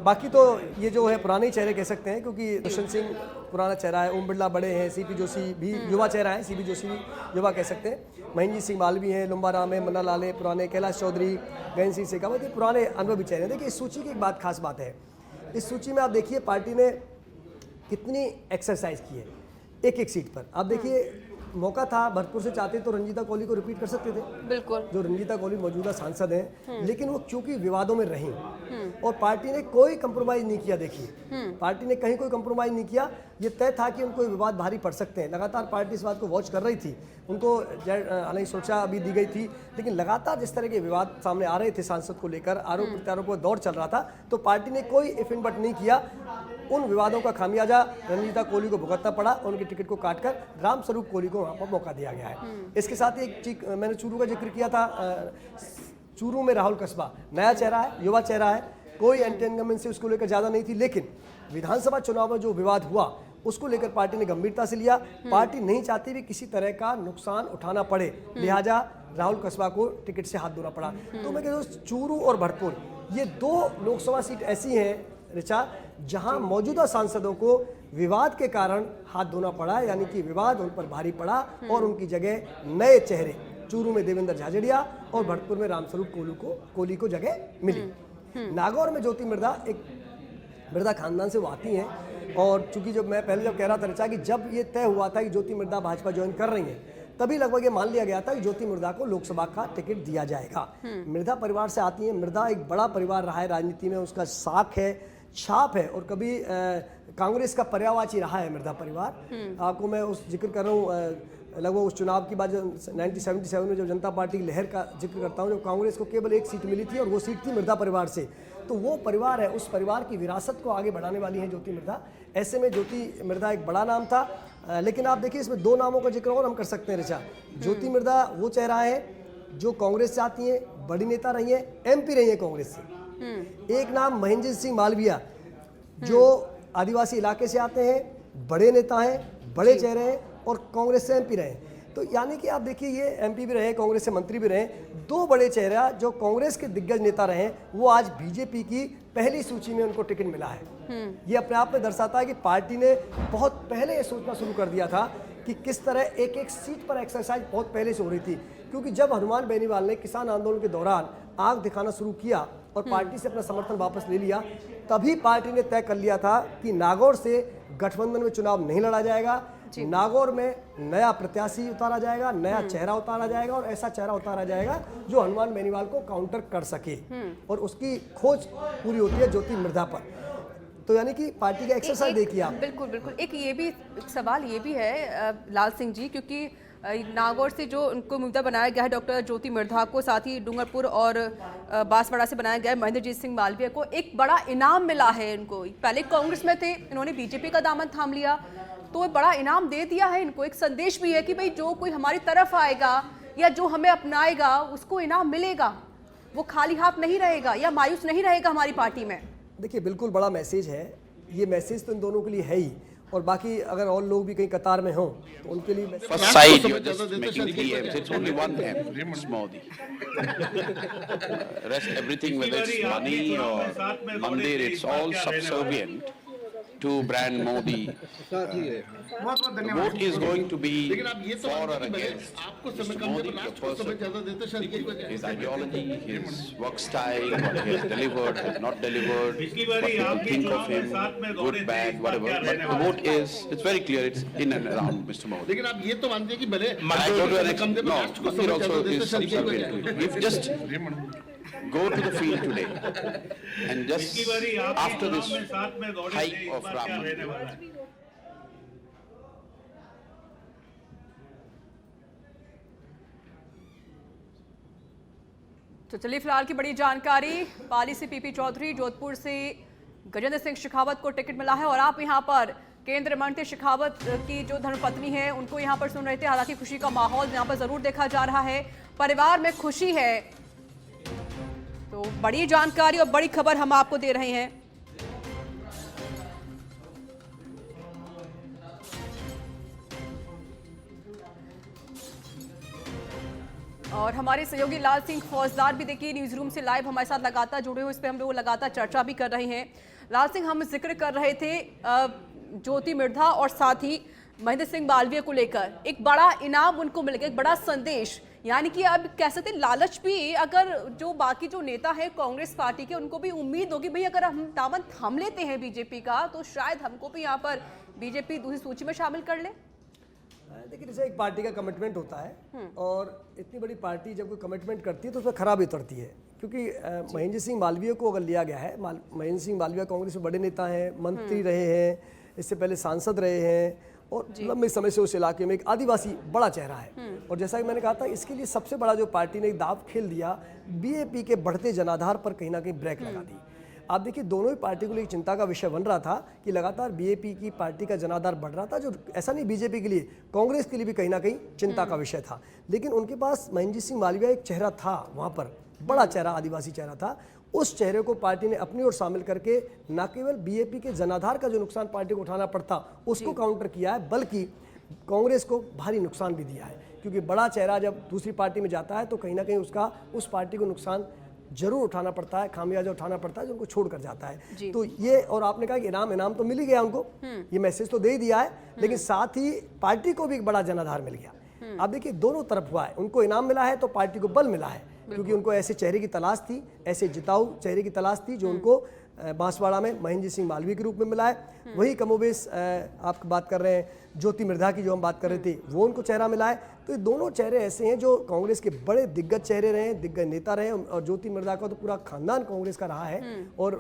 बाकी तो ये जो है पुराने चेहरे कह सकते हैं, क्योंकि दुष्यंत सिंह पुराना चेहरा है, ओम बिरला बड़े हैं, सीपी जोशी भी युवा चेहरा है, सीपी जोशी भी युवा कह सकते हैं, महेंद्र सिंह मालवी हैं, लुम्बा राम है, मन्ना लाल है पुराने, कैलाश चौधरी, गगन सिंह शेखावत, ये पुराने अनुभवी चेहरे हैं। देखिए इस सूची की एक बात खास बात है, इस सूची में आप देखिए पार्टी ने कितनी एक्सरसाइज की है एक एक सीट पर। आप देखिए मौका था, भरतपुर से चाहते तो रंजीता कोहली को रिपीट कर सकते थे, बिल्कुल, जो रंजीता कोहली मौजूदा सांसद हैं, लेकिन वो क्योंकि विवादों में रहीं और पार्टी ने कोई कंप्रोमाइज नहीं किया। देखिए पार्टी ने कहीं कोई कंप्रोमाइज नहीं किया, ये तय था कि उनको विवाद भारी पड़ सकते हैं। लगातार पार्टी इस बात को वॉच कर रही थी, उनको हालांकि सुरक्षा अभी दी गई थी, लेकिन लगातार जिस तरह के विवाद सामने आ रहे थे सांसद को लेकर, आरोप प्रत्यारोप का दौर चल रहा था, तो पार्टी ने कोई इफ एंड बट नहीं किया। उन विवादों का खामियाजा रंजीता कोहली को भुगतना पड़ा, उनकी टिकट को काटकर रामस्वरूप कोहली को वहाँ पर मौका दिया गया है। इसके साथ ही एक चीज मैंने चूरू का जिक्र किया था, चूरू में राहुल कस्बा नया चेहरा है, युवा चेहरा है, कोई एंटी इनकम्बेंसी उसको लेकर ज़्यादा नहीं थी, लेकिन विधानसभा चुनाव में जो विवाद हुआ उसको लेकर पार्टी ने गंभीरता से लिया। पार्टी नहीं चाहती भी किसी तरह का नुकसान उठाना पड़े, लिहाजा राहुल कस्बा को टिकट से हाथ धोना पड़ा। तो मैं कहता हूँ चूरू और भरतपुर ये 2 लोकसभा सीट ऐसी हैं ऋचा, जहां मौजूदा सांसदों को विवाद के कारण हाथ धोना पड़ा, यानी कि विवाद उन पर भारी पड़ा और उनकी जगह नए चेहरे, चूरू में देवेंद्र झाझड़िया और भरतपुर में रामस्वरूप कोहली को जगह मिली। नागौर में ज्योति मिर्धा, एक मिर्धा खानदान से वो आती हैं, और चूंकि जब कह रहा था ऋचा कि जब ये तय हुआ था कि ज्योति मिर्धा भाजपा ज्वाइन कर रही हैं, तभी लगभग ये मान लिया गया था कि ज्योति मिर्धा को लोकसभा का टिकट दिया जाएगा। मिर्धा परिवार से आती हैं, मिर्धा एक बड़ा परिवार रहा है राजनीति में, उसका साख है, छाप है, और कभी कांग्रेस का पर्यायवाची रहा है मिर्धा परिवार। आपको मैं उस जिक्र कर रहा हूँ, लगभग उस चुनाव की बाद जो 1977 में जो जनता पार्टी की लहर का जिक्र करता हूँ, जो कांग्रेस को केवल एक सीट मिली थी और वो सीट थी मिर्धा परिवार से। तो वो परिवार है, उस परिवार की विरासत को आगे बढ़ाने वाली है ज्योति मिर्धा। ऐसे में ज्योति मिर्धा एक बड़ा नाम था, लेकिन आप देखिए इसमें 2 नामों का जिक्र और हम कर सकते हैं ऋचा। ज्योति मिर्धा वो चेहरा है जो कांग्रेस से आती है, बड़ी नेता रही है, MP रही है कांग्रेस से। एक नाम महेंद्र सिंह मालविया जो आदिवासी इलाके से आते हैं, बड़े नेता हैं, बड़े चेहरे हैं और कांग्रेस से MP रहे। तो यानी कि आप देखिए ये MP भी रहे, कांग्रेस से मंत्री भी रहे, 2 बड़े चेहरा जो कांग्रेस के दिग्गज नेता रहे, वो आज बीजेपी की पहली सूची में उनको टिकट मिला है। ये अपने आप में दर्शाता है कि पार्टी ने बहुत पहले ये सोचना शुरू कर दिया था कि किस तरह एक एक सीट पर एक्सरसाइज बहुत पहले से हो रही थी, क्योंकि जब हनुमान बेनीवाल ने किसान आंदोलन के दौरान आग दिखाना शुरू किया और पार्टी से अपना समर्थन वापस ले लिया, तभी पार्टी ने तय कर लिया था कि नागौर से गठबंधन में चुनाव नहीं लड़ा जाएगा, नागौर में नया प्रत्याशी उतारा जाएगा, नया चेहरा उतारा जाएगा और ऐसा चेहरा उतारा जाएगा जो हनुमान बेनीवाल को काउंटर कर सके, और उसकी खोज पूरी होती है ज्योति मिर्धा पर। तो यानी कि पार्टी का एक्सरसाइज देखिए आप। बिल्कुल बिल्कुल, एक ये भी सवाल ये भी है लाल सिंह जी, क्योंकि नागौर से जो उनको उम्मीदवार बनाया गया है डॉक्टर ज्योति मिर्धा को, साथ ही डूंगरपुर और बांसवाड़ा से बनाया गया है महेंद्रजीत सिंह मालवीय को, एक बड़ा इनाम मिला है इनको। पहले कांग्रेस में थे, इन्होंने बीजेपी का दामन थाम लिया, तो बड़ा इनाम दे दिया है इनको। एक संदेश भी है कि भाई जो कोई हमारी तरफ आएगा या जो हमें अपनाएगा उसको इनाम मिलेगा, वो खाली हाथ नहीं रहेगा या मायूस नहीं रहेगा हमारी पार्टी में। देखिए बिल्कुल बड़ा मैसेज है, ये मैसेज तो इन दोनों के लिए है ही, और बाकी अगर और लोग भी कहीं कतार में हों तो उनके लिए First side, you're just making 3 M's. It's only 1 M. It's Modi. Rest everything, whether it's money or mandir, it's all subservient to brand Modi. The vote is going to be for or against Mr. Modi, the person, his ideology, his work style, what he has delivered, has not delivered, what people think of him, good, bad, whatever. But the vote is, it's very clear, it's in and around Mr. Modi. लेकिन आप ये तो मानते हैं कि भले I go to an extent, no, Mandir also is subservient to it. If just go to the field today and just after this hike of Ram Mandir. तो चलिए फिलहाल की बड़ी जानकारी, पाली से पीपी चौधरी, जोधपुर से गजेंद्र सिंह शेखावत को टिकट मिला है और आप यहां पर केंद्रीय मंत्री शेखावत की जो धर्मपत्नी है उनको यहां पर सुन रहे थे। हालांकि खुशी का माहौल यहां पर जरूर देखा जा रहा है, परिवार में खुशी है। तो बड़ी जानकारी और बड़ी खबर हम आपको दे रहे हैं। और हमारे सहयोगी लाल सिंह फौजदार भी देखिए न्यूज रूम से लाइव हमारे साथ लगातार जुड़े हुए, इस पर हम लोग लगातार चर्चा भी कर रहे हैं। लाल सिंह, हम जिक्र कर रहे थे ज्योति मिर्धा और साथ ही महेंद्र सिंह मालवीय को लेकर एक बड़ा इनाम उनको मिल गया, एक बड़ा संदेश, यानी कि अब कह सकते हैं लालच भी, अगर जो बाकी जो नेता है कांग्रेस पार्टी के उनको भी उम्मीद होगी भाई अगर हम दामन थाम लेते हैं बीजेपी का तो शायद हमको भी यहाँ पर बीजेपी दूसरी सूची में शामिल कर ले। देखिए, जैसे एक पार्टी का कमिटमेंट होता है और इतनी बड़ी पार्टी जब कोई कमिटमेंट करती है तो उसमें खराबी उतरती है, क्योंकि महेंद्र सिंह मालवीय को अगर लिया गया है, महेंद्र सिंह मालवीय कांग्रेस में बड़े नेता हैं, मंत्री रहे हैं, इससे पहले सांसद रहे हैं और लंबे समय से उस इलाके में एक आदिवासी बड़ा चेहरा है। और जैसा कि मैंने कहा था, इसके लिए सबसे बड़ा जो पार्टी ने एक दाव खेल दिया, बीएपी के बढ़ते जनाधार पर कहीं ना कहीं ब्रेक लगा दी। आप देखिए, दोनों ही पार्टी को लिए चिंता का विषय बन रहा था कि लगातार बीएपी की पार्टी का जनाधार बढ़ रहा था, जो ऐसा नहीं बीजेपी के लिए, कांग्रेस के लिए भी कहीं ना कहीं चिंता का विषय था। लेकिन उनके पास महेंद्र सिंह मालवीय एक चेहरा था, वहाँ पर बड़ा चेहरा, आदिवासी चेहरा था। उस चेहरे को पार्टी ने अपनी ओर शामिल करके न केवल बीएपी के जनाधार का जो नुकसान पार्टी को उठाना पड़ता उसको काउंटर किया है, बल्कि कांग्रेस को भारी नुकसान भी दिया है। क्योंकि बड़ा चेहरा जब दूसरी पार्टी में जाता है तो कहीं ना कहीं उसका उस पार्टी को नुकसान जरूर उठाना पड़ता है, खामियाजा उठाना पड़ता है जो उनको छोड़ कर जाता है। तो ये, और आपने कहा कि इनाम तो मिल ही गया उनको, ये मैसेज तो दे ही दिया है, लेकिन साथ ही पार्टी को भी एक बड़ा जनाधार मिल गया। आप देखिए, दोनों तरफ हुआ है, उनको इनाम मिला है तो पार्टी को बल मिला है, क्योंकि उनको ऐसे चेहरे की तलाश थी, ऐसे जिताऊ चेहरे की तलाश थी जो उनको बांसवाड़ा में महेंद्र सिंह मालवीय के रूप में मिला है। वही कमोबेश आप बात कर रहे हैं ज्योति मिर्धा की, जो हम बात कर रहे थे, वो उनको चेहरा मिला है। तो ये दोनों चेहरे ऐसे हैं जो कांग्रेस के बड़े दिग्गज चेहरे रहे, दिग्गज नेता रहे, और ज्योति मिर्धा का तो पूरा खानदान कांग्रेस का रहा है। और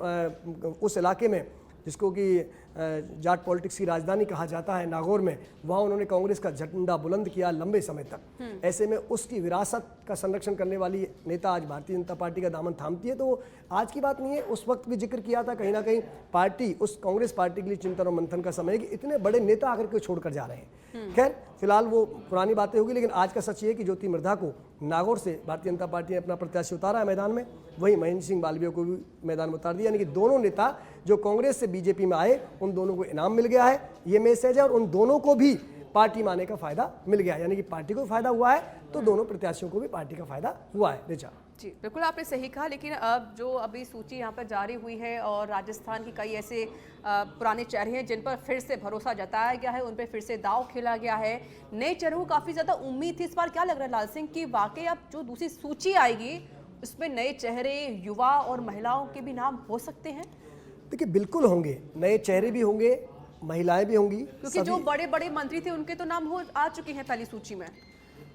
उस इलाके में जिसको कि जाट पॉलिटिक्स की राजधानी कहा जाता है, नागौर में, वहाँ उन्होंने कांग्रेस का झंडा बुलंद किया लंबे समय तक। ऐसे में उसकी विरासत का संरक्षण करने वाली नेता आज भारतीय जनता पार्टी का दामन थामती है। तो आज की बात नहीं है, उस वक्त भी जिक्र किया था, कहीं ना कहीं पार्टी, उस कांग्रेस पार्टी के लिए चिंतन और मंथन का समय है कि इतने बड़े नेता आकर के छोड़कर जा रहे हैं। खैर, फिलहाल वो पुरानी बातें होगी, लेकिन आज का सच ये है कि ज्योति मिर्धा को नागौर से भारतीय जनता पार्टी ने अपना प्रत्याशी उतारा है मैदान में, वहीं महेंद्र सिंह मालवीय को भी मैदान में उतार दिया। यानी कि दोनों नेता जो कांग्रेस से बीजेपी में आए, उन दोनों को इनाम मिल गया है, ये मैसेज है, और उन दोनों को भी पार्टी में आने का फायदा मिल गया, यानी कि पार्टी को फायदा हुआ है तो दोनों प्रत्याशियों को भी पार्टी का फायदा हुआ है। रिचा जी, बिल्कुल आपने सही कहा, लेकिन अब जो अभी सूची यहाँ पर जारी हुई है और राजस्थान की कई ऐसे पुराने चेहरे हैं जिन पर फिर से भरोसा जताया गया है, उन पर फिर से दाव खेला गया है, नए चेहरों को काफ़ी ज़्यादा उम्मीद थी। इस बार क्या लग रहा है लाल सिंह कि वाकई अब जो दूसरी सूची आएगी उसमें नए चेहरे, युवा और महिलाओं के भी नाम हो सकते हैं? देखिए, बिल्कुल होंगे, नए चेहरे भी होंगे, महिलाएं भी होंगी, क्योंकि जो बड़े बड़े मंत्री थे उनके तो नाम आ चुके हैं पहली सूची में।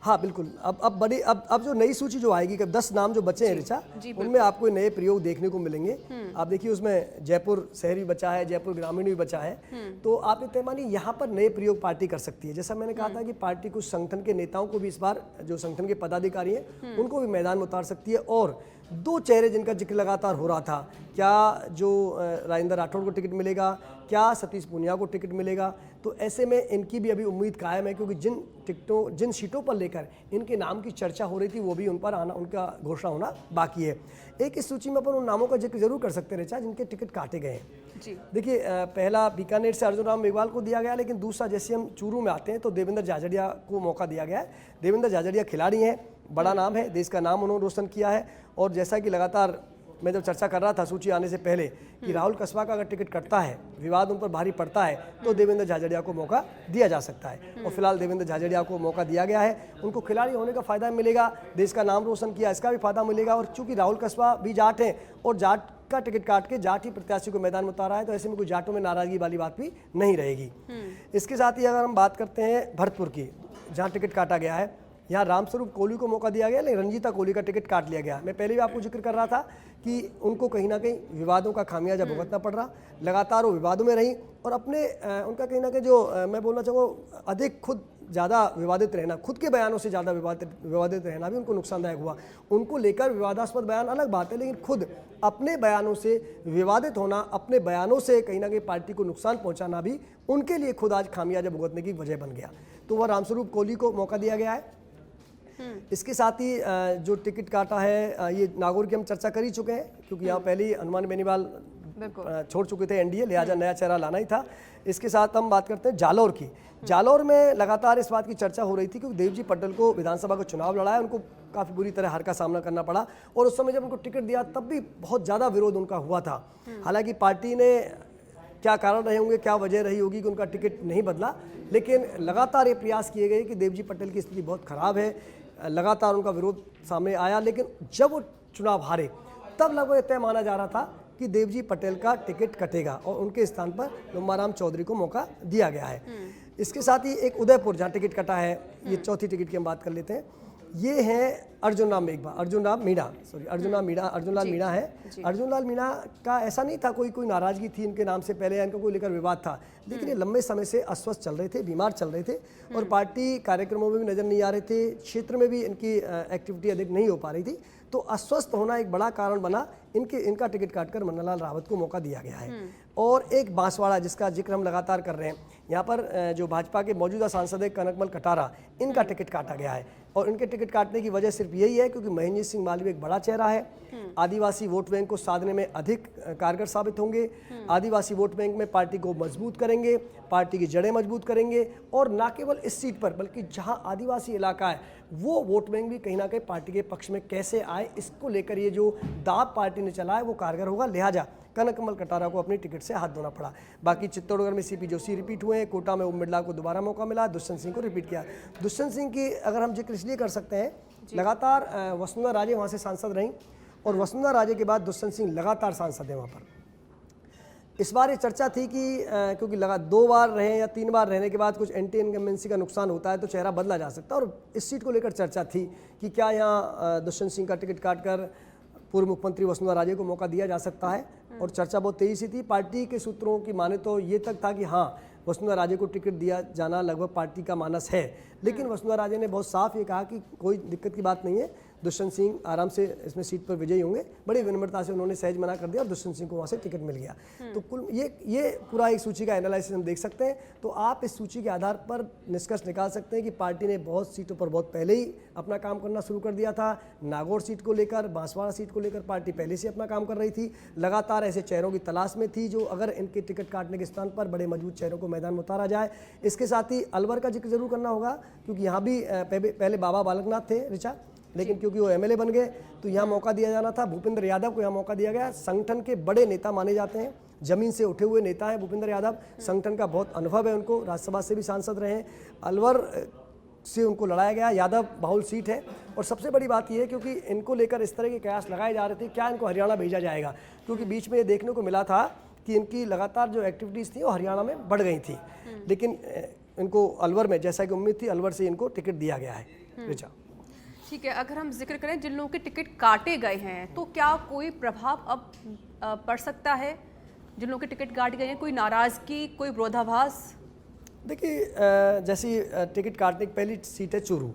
हाँ बिल्कुल, अब जो नई सूची जो आएगी, 10 नाम जो बचे हैं रिचा, उनमें आपको नए प्रयोग देखने को मिलेंगे। आप देखिए, उसमें जयपुर शहरी बचा है, जयपुर ग्रामीण भी बचा है। तो आप इतने मानिए यहाँ पर नए प्रयोग पार्टी कर सकती है। जैसा मैंने कहा था कि पार्टी कुछ संगठन के नेताओं को भी इस बार, जो संगठन के पदाधिकारी हैं, उनको भी मैदान में उतार सकती है। और 2 चेहरे जिनका जिक्र लगातार हो रहा था, क्या जो राजेंद्र राठौड़ को टिकट मिलेगा, क्या सतीश पूनिया को टिकट मिलेगा, तो ऐसे में इनकी भी अभी उम्मीद कायम है, क्योंकि जिन सीटों पर लेकर इनके नाम की चर्चा हो रही थी वो भी उन पर आना, उनका घोषणा होना बाकी है। एक इस सूची में अपन उन नामों का जिक्र जरूर कर सकते हैं रिचा, जिनके टिकट काटे गए हैं। देखिए, पहला बीकानेर से अर्जुन राम मेघवाल को दिया गया, लेकिन दूसरा जैसे हम चूरू में आते हैं तो देवेंद्र झाझड़िया को मौका दिया गया है। देवेंद्र झाझड़िया खिलाड़ी हैं, बड़ा नाम है, देश का नाम उन्होंने रोशन किया है। और जैसा कि लगातार मैं जब चर्चा कर रहा था सूची आने से पहले कि राहुल कस्बा का अगर टिकट कटता है, विवाद उन पर भारी पड़ता है, तो देवेंद्र झाझड़िया को मौका दिया जा सकता है। और फिलहाल देवेंद्र झाझड़िया को मौका दिया गया है। उनको खिलाड़ी होने का फायदा मिलेगा, देश का नाम रोशन किया, इसका भी फायदा मिलेगा। और चूंकि राहुल कस्बा भी जाट हैं और जाट का टिकट काट के जाट ही प्रत्याशी को मैदान में उतारा है, तो ऐसे में कोई जाटों में नाराजगी वाली बात भी नहीं रहेगी। इसके साथ ही अगर हम बात करते हैं भरतपुर की, जहाँ टिकट काटा गया है, यहाँ रामस्वरूप कोहली को मौका दिया गया, लेकिन रंजीता कोहली का टिकट काट लिया गया। मैं पहले भी आपको जिक्र कर रहा था कि उनको कहीं ना कहीं विवादों का खामियाजा भुगतना पड़ रहा, लगातार वो विवादों में रही और अपने उनका कहीं ना कहीं जो मैं बोलना चाहूँगा अधिक खुद ज़्यादा विवादित रहना, खुद के बयानों से ज़्यादा विवादित रहना भी उनको नुकसानदायक हुआ। उनको लेकर विवादास्पद बयान अलग बात है, लेकिन खुद अपने बयानों से विवादित होना, अपने बयानों से कहीं ना कहीं पार्टी को नुकसान पहुंचाना भी उनके लिए खुद आज खामियाजा भुगतने की वजह बन गया। तो वह रामस्वरूप कोहली को मौका दिया गया है। इसके साथ ही जो टिकट काटा है, ये नागौर की हम चर्चा कर ही चुके हैं, क्योंकि यहाँ पहले ही हनुमान बेनीवाल छोड़ चुके थे एनडीए, लिहाजा नया चेहरा लाना ही था। इसके साथ हम बात करते हैं जालौर की। जालौर में लगातार इस बात की चर्चा हो रही थी क्योंकि देवजी पटेल को विधानसभा का चुनाव लड़ा है, उनको काफ़ी बुरी तरह हार का सामना करना पड़ा और उस समय जब उनको टिकट दिया तब भी बहुत ज़्यादा विरोध उनका हुआ था। हालांकि पार्टी ने क्या कारण रहे होंगे, क्या वजह रही होगी कि उनका टिकट नहीं बदला, लेकिन लगातार ये प्रयास किए गए कि देवजी पटेल की स्थिति बहुत खराब है, लगातार उनका विरोध सामने आया। लेकिन जब वो चुनाव हारे तब लगभग तय माना जा रहा था कि देवजी पटेल का टिकट कटेगा और उनके स्थान पर लंबाराम चौधरी को मौका दिया गया है। इसके साथ ही एक उदयपुर जहाँ टिकट कटा है, ये चौथी टिकट की हम बात कर लेते हैं। ये हैं अर्जुन राम मीणा है। अर्जुन लाल मीणा का ऐसा नहीं था कोई नाराजगी थी इनके नाम से पहले या इनको कोई लेकर विवाद था, लेकिन ये लंबे समय से अस्वस्थ चल रहे थे, बीमार चल रहे थे और पार्टी कार्यक्रमों में भी नजर नहीं आ रहे थे, क्षेत्र में भी इनकी एक्टिविटी अधिक नहीं हो पा रही थी। तो अस्वस्थ होना एक बड़ा कारण बना, इनका टिकट काटकर मन्नालाल रावत को मौका दिया गया है। और एक बांसवाड़ा जिसका जिक्र हम लगातार कर रहे हैं, यहाँ पर जो भाजपा के मौजूदा सांसद है कनकमल कटारा, इनका टिकट काटा गया है और इनके टिकट काटने की वजह सिर्फ यही है क्योंकि महेंद्र सिंह मालवीय एक बड़ा चेहरा है, आदिवासी वोट बैंक को साधने में अधिक कारगर साबित होंगे, आदिवासी वोट बैंक में पार्टी को मजबूत करेंगे, पार्टी की जड़ें मजबूत करेंगे और न केवल इस सीट पर बल्कि जहां आदिवासी इलाका है वो वोट बैंक भी कहीं ना कहीं पार्टी के पक्ष में कैसे आए, इसको लेकर ये जो दाव पार्टी ने चला है वो कारगर होगा। लिहाजा कनकमल कटारा को अपनी टिकट से हाथ धोना पड़ा। बाकी चित्तौड़गढ़ में सीपी जोशी रिपीट हुए, कोटा में ओम बिरला को दोबारा मौका मिला, दुष्यंत सिंह को रिपीट किया। दुष्यंत सिंह की अगर हम जिक्र इसलिए कर सकते हैं, लगातार वसुंधरा राजे वहाँ से सांसद रहीं और वसुंधरा राजे के बाद दुष्यंत सिंह लगातार सांसद है वहाँ पर। इस बार ये चर्चा थी कि क्योंकि 2 बार रहे या 3 बार रहने के बाद कुछ एंटी इनकम्बेंसी का नुकसान होता है तो चेहरा बदला जा सकता है और इस सीट को लेकर चर्चा थी कि क्या यहाँ दुष्यंत सिंह का टिकट काटकर पूर्व मुख्यमंत्री वसुंधरा राजे को मौका दिया जा सकता है। और चर्चा बहुत तेजी से थी। पार्टी के सूत्रों की माने तो ये तक था कि हाँ वसुंधरा राजे को टिकट दिया जाना लगभग पार्टी का मानस है, लेकिन वसुंधरा राजे ने बहुत साफ ये कहा कि कोई दिक्कत की बात नहीं है, दुष्यंत सिंह आराम से इसमें सीट पर विजयी होंगे। बड़ी विनम्रता से उन्होंने सहज मना कर दिया और दुष्यंत सिंह को वहाँ से टिकट मिल गया। तो कुल ये पूरा एक सूची का एनालिसिस हम देख सकते हैं। तो आप इस सूची के आधार पर निष्कर्ष निकाल सकते हैं कि पार्टी ने बहुत सीटों पर बहुत पहले ही अपना काम करना शुरू कर दिया था। नागौर सीट को लेकर, बांसवाड़ा सीट को लेकर पार्टी पहले से अपना काम कर रही थी, लगातार ऐसे चेहरों की तलाश में थी जो अगर इनके टिकट काटने के स्थान पर बड़े मजबूत चेहरों को मैदान में उतारा जाए। इसके साथ ही अलवर का जिक्र जरूर करना होगा क्योंकि यहाँ भी पहले बाबा बालकनाथ थे ऋचा, लेकिन क्योंकि वो एमएलए बन गए तो यहाँ मौका दिया जाना था। भूपेंद्र यादव को यहाँ मौका दिया गया। संगठन के बड़े नेता माने जाते हैं, जमीन से उठे हुए नेता हैं भूपेंद्र यादव, संगठन का बहुत अनुभव है उनको, राज्यसभा से भी सांसद रहे हैं। अलवर से उनको लड़ाया गया, यादव बाहुल सीट है। और सबसे बड़ी बात यह है क्योंकि इनको लेकर इस तरह के कयास लगाए जा रहे थे क्या इनको हरियाणा भेजा जाएगा, क्योंकि बीच में ये देखने को मिला था कि इनकी लगातार जो एक्टिविटीज़ थी वो हरियाणा में बढ़ गई थी, लेकिन इनको अलवर में जैसा कि उम्मीद थी अलवर से इनको टिकट दिया गया है। ऋचा ठीक है, अगर हम जिक्र करें जिन लोगों के टिकट काटे गए हैं तो क्या कोई प्रभाव अब पड़ सकता है? जिन लोगों के टिकट काटे गए हैं, कोई नाराजगी, कोई विरोधाभास? देखिए जैसी टिकट काटने की पहली सीट है चूरू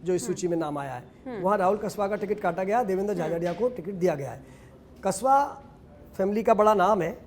जो इस सूची में नाम आया है, वहाँ राहुल कस्बा का टिकट काटा गया, देवेंद्र झाझड़िया को टिकट दिया गया है। कस्बा फैमिली का बड़ा नाम है,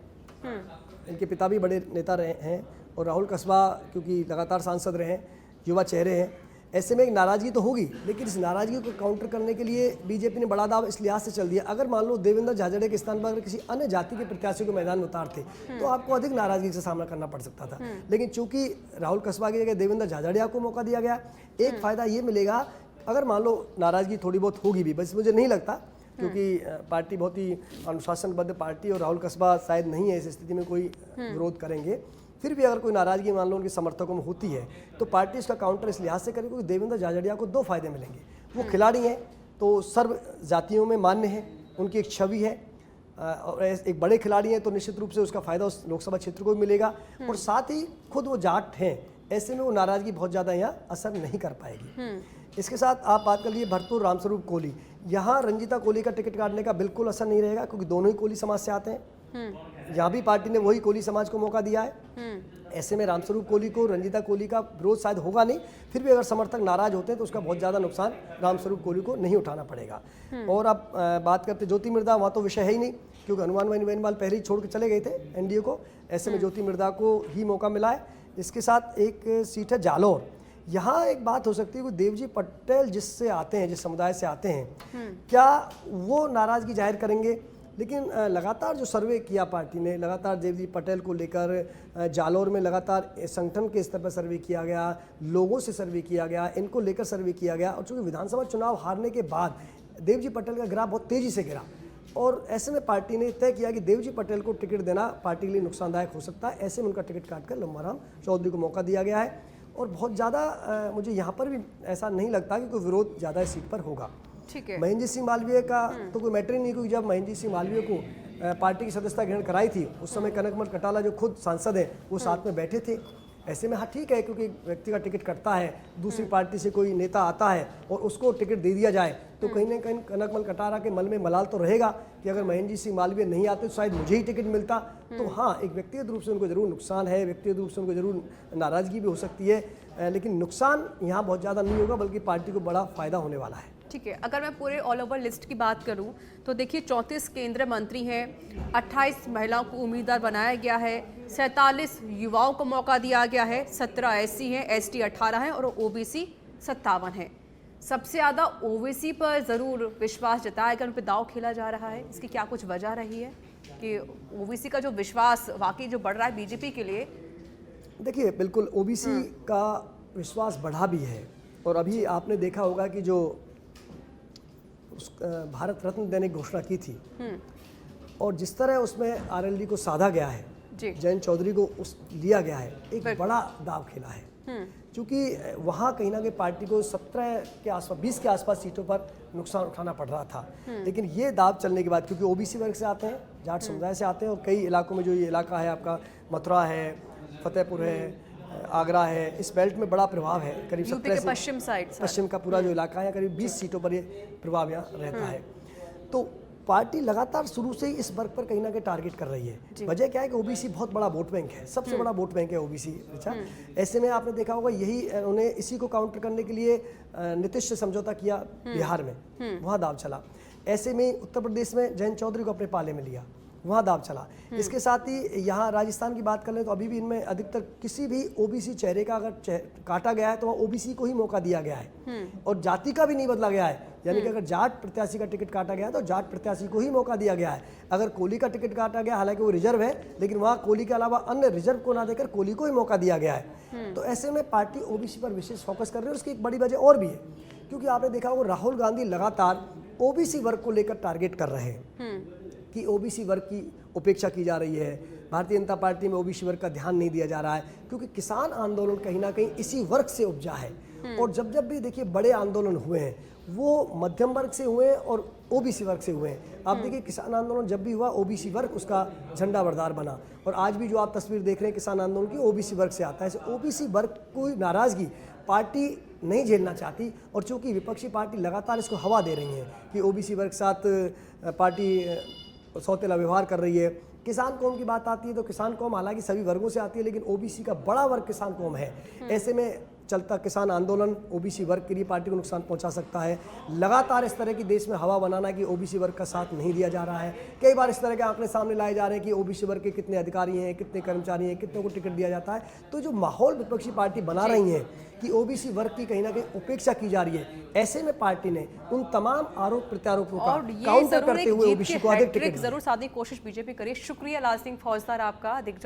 इनके पिता भी बड़े नेता रहे हैं और राहुल कस्बा क्योंकि लगातार सांसद रहे हैं, युवा चेहरे हैं, ऐसे में एक नाराजगी तो होगी, लेकिन इस नाराजगी को काउंटर करने के लिए बीजेपी ने बड़ा दाव इस लिहाज से चल दिया, अगर मान लो देवेंद्र झाझड़िया के स्थान पर अगर किसी अन्य जाति के प्रत्याशी को मैदान में उतारते तो आपको अधिक नाराजगी से सामना करना पड़ सकता था। लेकिन चूंकि राहुल कस्बा की जगह देवेंद्र झाझड़िया को मौका दिया गया, एक फायदा ये मिलेगा, अगर मान लो नाराजगी थोड़ी बहुत होगी भी, बस मुझे नहीं लगता क्योंकि पार्टी बहुत ही अनुशासनबद्ध पार्टी और राहुल कस्बा शायद नहीं है इस स्थिति में कोई विरोध करेंगे, फिर भी अगर कोई नाराजगी मान लो उनके समर्थकों में होती है तो पार्टी इसका काउंटर इस लिहाज से करेगी क्योंकि देवेंद्र झाझड़िया को 2 फायदे मिलेंगे। वो खिलाड़ी हैं तो सर्व जातियों में मान्य है, उनकी एक छवि है और एक बड़े खिलाड़ी हैं तो निश्चित रूप से उसका फायदा उस लोकसभा क्षेत्र को भी मिलेगा और साथ ही खुद वो जाट हैं, ऐसे में वो नाराजगी बहुत ज़्यादा यहाँ असर नहीं कर पाएगी। इसके साथ आप बात कर लिए भरतपुर रामस्वरूप कोहली, यहाँ रंजीता कोहली का टिकट काटने का बिल्कुल असर नहीं रहेगा क्योंकि दोनों ही कोहली समाज से आते हैं। यहाँ भी पार्टी ने वही कोहली समाज को मौका दिया है। ऐसे में रामस्वरूप कोहली को रंजीता कोहली का विरोध शायद होगा नहीं, फिर भी अगर समर्थक नाराज होते हैं तो उसका बहुत ज़्यादा नुकसान रामस्वरूप कोहली को नहीं उठाना पड़ेगा। और अब बात करते ज्योति मिर्धा, वहाँ तो विषय है ही नहीं क्योंकि हनुमान बेनीवाल पहले ही छोड़ के चले गए थे एनडीए को। ऐसे में ज्योति मिर्धा को ही मौका मिला है। इसके साथ एक सीट है जालौर, यहाँ एक बात हो सकती है कि देवजी पटेल जिससे आते हैं, जिस समुदाय से आते हैं, क्या वो नाराज़गी जाहिर करेंगे? लेकिन लगातार जो सर्वे किया पार्टी ने, लगातार देवजी पटेल को लेकर जालौर में लगातार संगठन के स्तर पर सर्वे किया गया, लोगों से सर्वे किया गया, इनको लेकर सर्वे किया गया। और चूँकि विधानसभा चुनाव हारने के बाद देवजी पटेल का ग्राफ बहुत तेज़ी से गिरा और ऐसे में पार्टी ने तय किया कि देवजी पटेल को टिकट देना पार्टी के लिए नुकसानदायक हो सकता है। ऐसे में उनका टिकट काटकर लंबाराम चौधरी को मौका दिया गया है। और बहुत ज़्यादा मुझे यहाँ पर भी ऐसा नहीं लगता कि कोई विरोध ज़्यादा इस सीट पर होगा। ठीक है। महेंद्र सिंह मालवीय का तो कोई मैटर ही नहीं, क्योंकि जब महेंद्र सिंह मालवीय को पार्टी की सदस्यता ग्रहण कराई थी उस समय कनकमल कटाला जो खुद सांसद हैं वो साथ में बैठे थे। ऐसे में हाँ ठीक है, क्योंकि व्यक्ति का टिकट कटता है, दूसरी पार्टी से कोई नेता आता है और उसको टिकट दे दिया जाए तो कहीं ना कहीं कनकमल कटारा के मन में मलाल तो रहेगा कि अगर महेंद्र सिंह मालवीय नहीं आते तो शायद मुझे ही टिकट मिलता। तो हाँ, एक व्यक्तिगत रूप से उनको जरूर नुकसान है, व्यक्तिगत रूप से उनको जरूर नाराजगी भी हो सकती है, लेकिन नुकसान यहाँ बहुत ज़्यादा नहीं होगा बल्कि पार्टी को बड़ा फायदा होने वाला है। ठीक है। अगर मैं पूरे ऑल ओवर लिस्ट की बात करूं तो देखिए 34 केंद्रीय मंत्री हैं, 28 महिलाओं को उम्मीदवार बनाया गया है, 47 युवाओं को मौका दिया गया है, 17 एससी हैं, एसटी 18 हैं और ओबीसी 57 हैं। सबसे ज़्यादा ओबीसी पर ज़रूर विश्वास जताया गया, उन पर दांव खेला जा रहा है। इसकी क्या कुछ वजह रही है कि ओबीसी का जो विश्वास वाकई जो बढ़ रहा है बीजेपी के लिए? देखिए, बिल्कुल ओबीसी का विश्वास बढ़ा भी है। और अभी आपने देखा होगा कि जो भारत रत्न देने की घोषणा की थी और जिस तरह उसमें आरएलडी को साधा गया है, जयंत चौधरी को उस लिया गया है, एक बड़ा दाव खेला है। क्योंकि वहाँ कहीं ना कहीं पार्टी को 17 के आसपास, 20 के आसपास सीटों पर नुकसान उठाना पड़ रहा था। लेकिन ये दाव चलने के बाद, क्योंकि ओबीसी वर्ग से आते हैं, जाट समुदाय से आते हैं और कई इलाकों में जो ये इलाका है आपका मथुरा है, फतेहपुर है, आगरा है, इस बेल्ट में बड़ा प्रभाव है। करीब 17 पश्चिम साइड, पश्चिम का पूरा जो इलाका है, करीब 20 सीटों पर ये प्रभाव यहाँ रहता है। तो पार्टी लगातार शुरू से ही इस वर्ग पर कहीं ना कहीं टारगेट कर रही है। वजह क्या है कि ओबीसी बहुत बड़ा वोट बैंक है, सबसे बड़ा वोट बैंक है ओबीसी। अच्छा, ऐसे में आपने देखा होगा यही उन्हें इसी को काउंटर करने के लिए नीतीश से समझौता किया बिहार में, वहाँ दाव चला। ऐसे में उत्तर प्रदेश में जयंत चौधरी को अपने पाले में लिया, वहाँ दाव चला। इसके साथ ही यहाँ राजस्थान की बात कर लें तो अभी भी इनमें अधिकतर किसी भी ओबीसी चेहरे का अगर काटा गया है तो वहाँ ओबीसी को ही मौका दिया गया है और जाति का भी नहीं बदला गया है। यानी कि अगर जाट प्रत्याशी का टिकट काटा गया है तो जाट प्रत्याशी को ही मौका दिया गया है। अगर कोहली का टिकट काटा गया, हालांकि वो रिजर्व है, लेकिन वहाँ कोहली के अलावा अन्य रिजर्व को ना देकर कोहली को ही मौका दिया गया है। तो ऐसे में पार्टी ओबीसी पर विशेष फोकस कर रही है। उसकी एक बड़ी वजह और भी है, क्योंकि आपने देखा होगा राहुल गांधी लगातार ओबीसी वर्ग को लेकर टारगेट कर रहे हैं कि ओबीसी वर्ग की उपेक्षा की जा रही है। भारतीय जनता पार्टी में ओबीसी वर्ग का ध्यान नहीं दिया जा रहा है, क्योंकि किसान आंदोलन कहीं ना कहीं इसी वर्ग से उपजा है। और जब भी देखिए बड़े आंदोलन हुए हैं वो मध्यम वर्ग से हुए हैं और ओबीसी वर्ग से हुए हैं। आप देखिए किसान आंदोलन जब भी हुआ ओबीसी वर्ग उसका झंडा बरदार बना, और आज भी जो आप तस्वीर देख रहे हैं किसान आंदोलन की, ओबीसी वर्ग से आता है। ओबीसी वर्ग को नाराजगी पार्टी नहीं झेलना चाहती, और चूंकि विपक्षी पार्टी लगातार इसको हवा दे रही है कि ओबीसी वर्ग के साथ पार्टी सौतेला व्यवहार कर रही है। किसान कौम की बात आती है तो किसान कौम हालांकि सभी वर्गों से आती है, लेकिन ओबीसी का बड़ा वर्ग किसान कौम है। ऐसे में चलता किसान आंदोलन ओबीसी वर्ग के लिए पार्टी को नुकसान पहुंचा सकता है। लगातार इस तरह की देश में हवा बनाना कि ओबीसी वर्ग का साथ नहीं दिया जा रहा है। कई बार इस तरह के आंकड़े सामने लाए जा रहे हैं कि ओबीसी वर्ग के कितने अधिकारी हैं, कितने कर्मचारी हैं, कितनों को टिकट दिया जाता है। तो जो माहौल विपक्षी पार्टी बना रही है कि ओबीसी वर्ग की कहीं ना कहीं उपेक्षा की जा रही है, ऐसे में पार्टी ने उन तमाम आरोप प्रत्यारोपों का काउंटर करते हुए ओबीसी को अधिक टिकट जरूर साधने की कोशिश बीजेपी करिए। शुक्रिया लाल सिंह फौजदार आपका अधिक